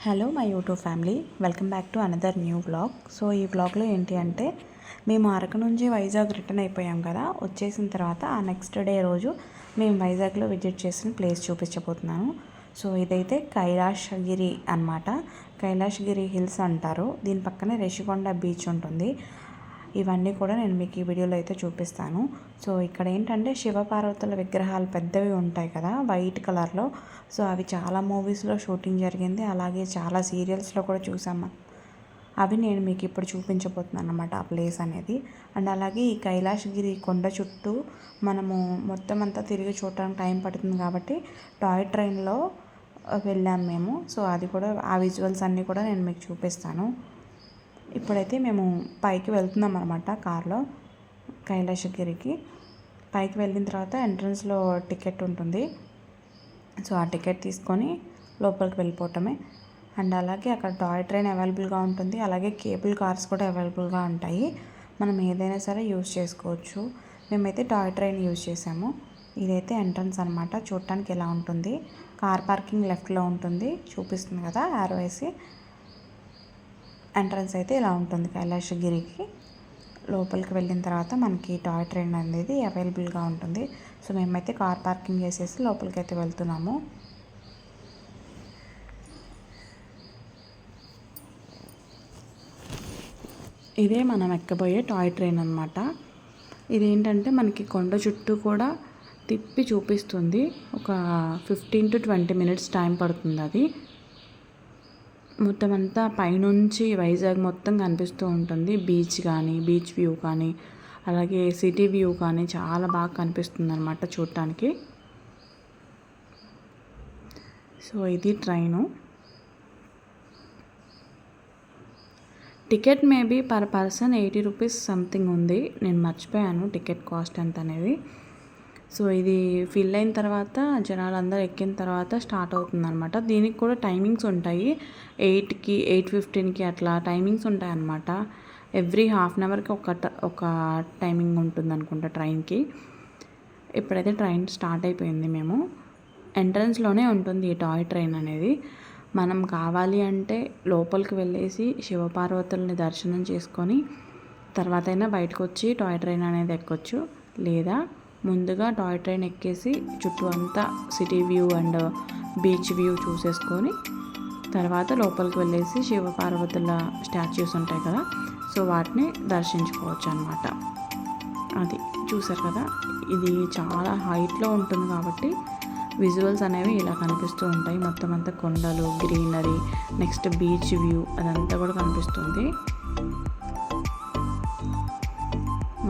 Hello my YouTube family, welcome back to another new blog. So ఈ బ్లాగ్లో ఏంటి అంటే మేము అరకు నుంచి వైజాగ్ రిటర్న్ అయిపోయాం కదా. వచ్చేసిన తర్వాత ఆ నెక్స్ట్ డే రోజు మేము వైజాగ్లో విజిట్ చేసిన ప్లేస్ చూపించబోతున్నాను. సో ఇదైతే కైలాసగిరి అన్నమాట. కైలాసగిరి హిల్స్ అంటారు. దీని పక్కనే రిషికొండ బీచ్ ఉంటుంది. ఇవన్నీ కూడా నేను మీకు ఈ వీడియోలో అయితే చూపిస్తాను. సో ఇక్కడ ఏంటంటే శివపార్వతుల విగ్రహాలు పెద్దవి ఉంటాయి కదా, వైట్ కలర్లో. సో అవి చాలా మూవీస్లో షూటింగ్ జరిగింది, అలాగే చాలా సీరియల్స్లో కూడా చూసాము. అవి నేను మీకు ఇప్పుడు చూపించబోతున్నాను అన్నమాట, ఆ ప్లేస్ అనేది. అండ్ అలాగే ఈ కైలాసగిరి కొండ చుట్టూ మనము మొత్తం అంతా తిరిగి చూడటానికి టైం పడుతుంది కాబట్టి టాయ్ ట్రైన్లో వెళ్ళాము మేము. సో అది కూడా, ఆ విజువల్స్ అన్నీ కూడా నేను మీకు చూపిస్తాను. ఇప్పుడైతే మేము పైకి వెళ్తున్నాం అనమాట కార్లో. కైలాసగిరికి పైకి వెళ్ళిన తర్వాత ఎంట్రన్స్లో టికెట్ ఉంటుంది. సో ఆ టికెట్ తీసుకొని లోపలికి వెళ్ళిపోవటమే. అండ్ అలాగే అక్కడ టాయ్ ట్రైన్ అవైలబుల్గా ఉంటుంది, అలాగే కేబుల్ కార్స్ కూడా అవైలబుల్గా ఉంటాయి. మనం ఏదైనా సరే యూజ్ చేసుకోవచ్చు. మేమైతే టాయ్ ట్రైన్ యూజ్ చేసాము. ఇదైతే ఎంట్రన్స్ అనమాట. చూడటానికి ఎలా ఉంటుంది. కార్ పార్కింగ్ లెఫ్ట్లో ఉంటుంది, చూపిస్తుంది కదా యారో వేసి. ఎంట్రన్స్ అయితే ఇలా ఉంటుంది కైలాసగిరికి. లోపలికి వెళ్ళిన తర్వాత మనకి టాయ్ ట్రైన్ అనేది అవైలబుల్గా ఉంటుంది. సో మేమైతే కార్ పార్కింగ్ చేసేసి లోపలికి అయితే వెళ్తున్నాము. ఇదే మనం ఎక్కబోయే టాయ్ ట్రైన్ అనమాట. ఇదేంటంటే మనకి కొండ చుట్టూ కూడా తిప్పి చూపిస్తుంది. ఒక 15 to 20 minutes టైం పడుతుంది. అది మొత్తం అంతా పైనుంచి వైజాగ్ మొత్తం కనిపిస్తూ ఉంటుంది. బీచ్ కానీ, బీచ్ వ్యూ కానీ, అలాగే సిటీ వ్యూ కానీ చాలా బాగా కనిపిస్తుంది అనమాట చూడటానికి. సో ఇది train. Ticket maybe per person 80 rupees something ఉంది. నేను మర్చిపోయాను టికెట్ కాస్ట్ ఎంత అనేది. సో ఇది ఫిల్ అయిన తర్వాత జనాలందరూ ఎక్కిన తర్వాత స్టార్ట్ అవుతుంది అనమాట. దీనికి కూడా టైమింగ్స్ ఉంటాయి. 8కి 8:15కి అట్లా టైమింగ్స్ ఉంటాయి అన్నమాట. ఎవ్రీ హాఫ్ అన్ అవర్కి ఒక టైమింగ్ ఉంటుంది అనుకుంటా ట్రైన్కి. ఇప్పుడైతే ట్రైన్ స్టార్ట్ అయిపోయింది. మేము ఎంట్రన్స్లోనే ఉంటుంది ఈ టాయ్ ట్రైన్ అనేది. మనం కావాలి అంటే లోపలికి వెళ్ళేసి శివపార్వతుల్ని దర్శనం చేసుకొని తర్వాత అయినా బయటకు వచ్చి టాయ్ ట్రైన్ అనేది ఎక్కొచ్చు. లేదా ముందుగా టాయ్ ట్రైన్ ఎక్కేసి చుట్టూ అంతా city view and beach view చూసేసుకొని తర్వాత లోపలికి వెళ్ళేసి శివపార్వతుల స్టాచ్యూస్ ఉంటాయి కదా, సో వాటిని దర్శించుకోవచ్చు అన్నమాట. అది చూసారు కదా, ఇది చాలా హైట్లో ఉంటుంది కాబట్టి విజువల్స్ అనేవి ఇలా కనిపిస్తూ ఉంటాయి. మొత్తం అంతా కొండలు, గ్రీనరీ, నెక్స్ట్ బీచ్ వ్యూ అదంతా కూడా కనిపిస్తుంది.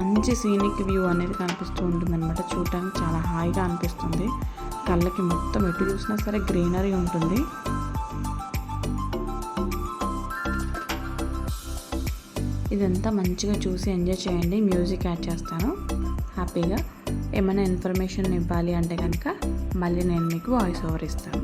మంచి సీనిక్ వ్యూ అనేది కనిపిస్తూ ఉంటుంది అనమాట. చూడటానికి చాలా హాయిగా అనిపిస్తుంది. కళ్ళకి మొత్తం ఎటు చూసినా సరే గ్రీనరీ ఉంటుంది. ఇదంతా మంచిగా చూసి ఎంజాయ్ చేయండి. మ్యూజిక్ యాడ్ చేస్తాను హ్యాపీగా. ఏమైనా ఇన్ఫర్మేషన్ ఇవ్వాలి అంటే కనుక మళ్ళీ నేను మీకు వాయిస్ ఓవర్ ఇస్తాను.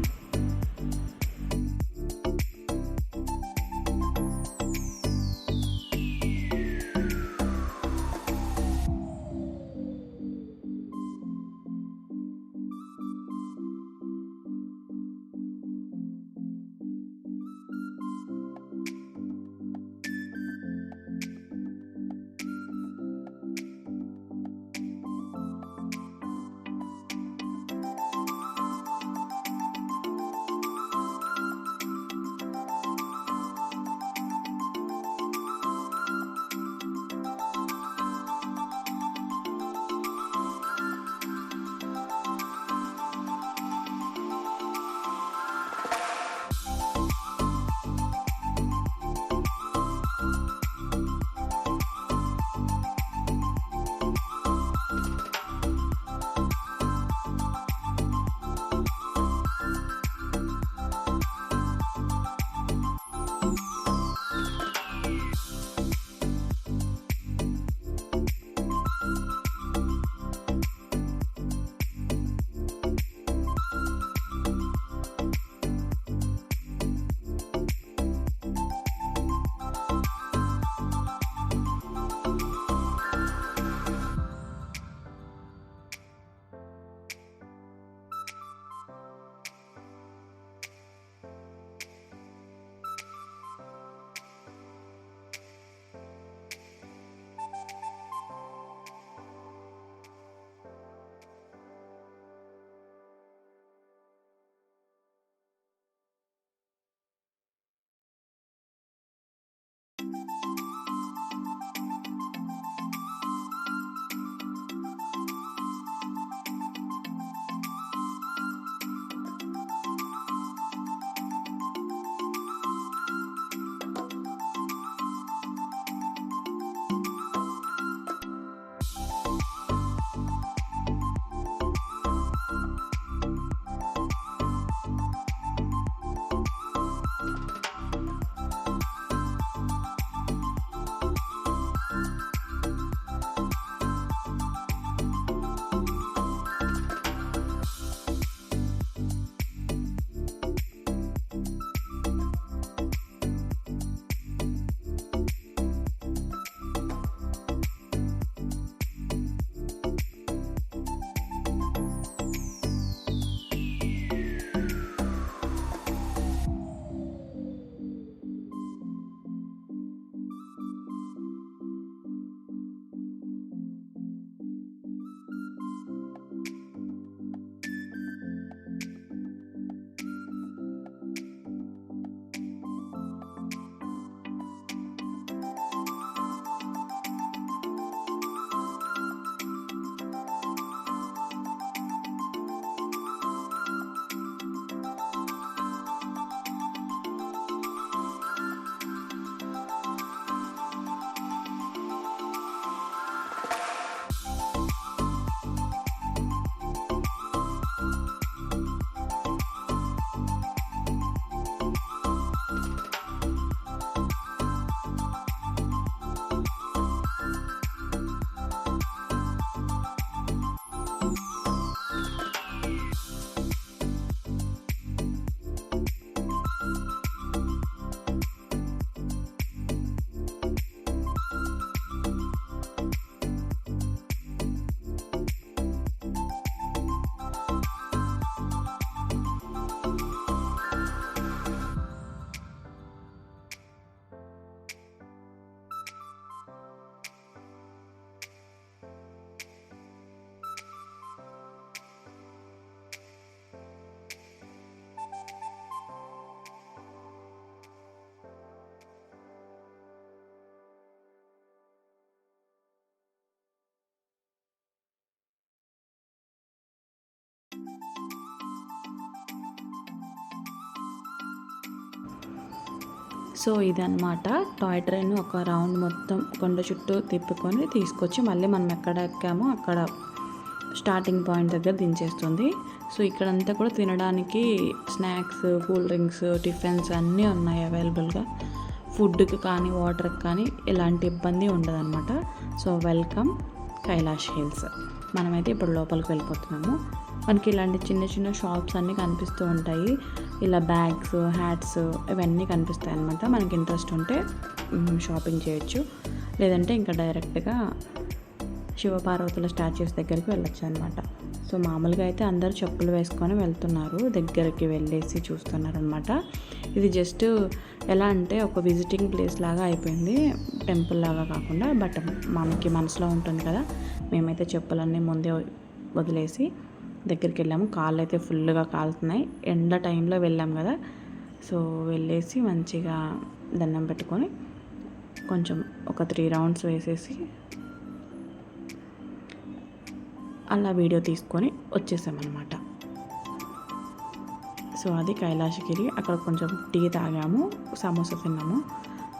సో ఇదన్నమాట టాయ్ ట్రైన్ ఒక రౌండ్ మొత్తం కొండ చుట్టూ తిప్పుకొని తీసుకొచ్చి మళ్ళీ మనం ఎక్కడ ఎక్కామో అక్కడ స్టార్టింగ్ పాయింట్ దగ్గర దించేస్తుంది. సో ఇక్కడంతా కూడా తినడానికి స్నాక్స్, కూల్ డ్రింక్స్, టిఫిన్స్ అన్నీ ఉన్నాయి అవైలబుల్గా. ఫుడ్కి కానీ వాటర్కి కానీ ఎలాంటి ఇబ్బంది ఉండదన్నమాట. So welcome Kailash hills. మనమైతే ఇప్పుడు లోపలికి వెళ్ళిపోతున్నాము. మనకి ఇలాంటి చిన్న చిన్న షాప్స్ అన్నీ కనిపిస్తూ ఉంటాయి. ఇలా బ్యాగ్స్, హ్యాట్స్ ఇవన్నీ కనిపిస్తాయి అన్నమాట. మనకి ఇంట్రెస్ట్ ఉంటే షాపింగ్ చేయొచ్చు, లేదంటే ఇంకా డైరెక్ట్గా శివపార్వతుల స్టాచ్యూస్ దగ్గరికి వెళ్ళొచ్చు అనమాట. సో మామూలుగా అయితే అందరూ చెప్పులు వేసుకొని వెళ్తున్నారు, దగ్గరికి వెళ్ళేసి చూస్తున్నారు అనమాట. ఇది జస్ట్ ఎలా అంటే ఒక విజిటింగ్ ప్లేస్ లాగా అయిపోయింది, టెంపుల్ లాగా కాకుండా. బట్ మనకి మనసులో ఉంటుంది కదా, మేమైతే చెప్పులన్నీ ముందే వదిలేసి దగ్గరికి వెళ్ళాము. కాళ్ళు అయితే ఫుల్గా కాలుతున్నాయి, ఎండ టైంలో వెళ్ళాం కదా. సో వెళ్ళేసి మంచిగా దండం పెట్టుకొని కొంచెం ఒక 3 రౌండ్స్ వేసేసి అలా వీడియో తీసుకొని వచ్చేసామన్నమాట. సో అది కైలాసగిరి. అక్కడ కొంచెం టీ తాగాము, సమోసా తిన్నాము.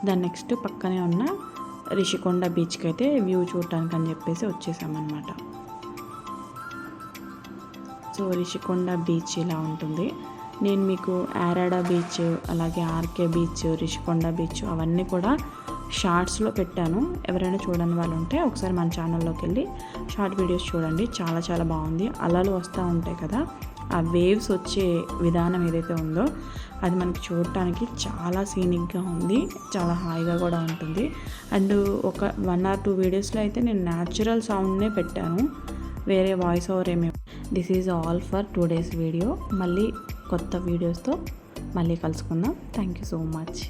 దాని నెక్స్ట్ పక్కనే ఉన్న రిషికొండ బీచ్కి అయితే వ్యూ చూడటానికి అని చెప్పేసి వచ్చేసామన్నమాట. సో రిషికొండ బీచ్ ఇలా ఉంటుంది. నేను మీకు యారాడా బీచ్, అలాగే ఆర్కే బీచ్, రిషికొండ బీచ్ అవన్నీ కూడా షార్ట్స్లో పెట్టాను. ఎవరైనా చూడని వాళ్ళు ఉంటే ఒకసారి మన ఛానల్లోకి వెళ్ళి షార్ట్ వీడియోస్ చూడండి. చాలా చాలా బాగుంది. అలలు వస్తూ ఉంటాయి కదా, ఆ వేవ్స్ వచ్చే విధానం ఏదైతే ఉందో అది మనకి చూడటానికి చాలా సీనిక్గా ఉంది, చాలా హాయిగా కూడా ఉంటుంది. అండ్ ఒక 1 or 2 వీడియోస్లో అయితే నేను న్యాచురల్ సౌండ్నే పెట్టాను, వేరే వాయిస్ ఓవర్ ఏమి. This is all for today's video. మళ్ళీ కొత్త వీడియోస్తో మళ్ళీ కలుసుకుందాం. Thank you so much.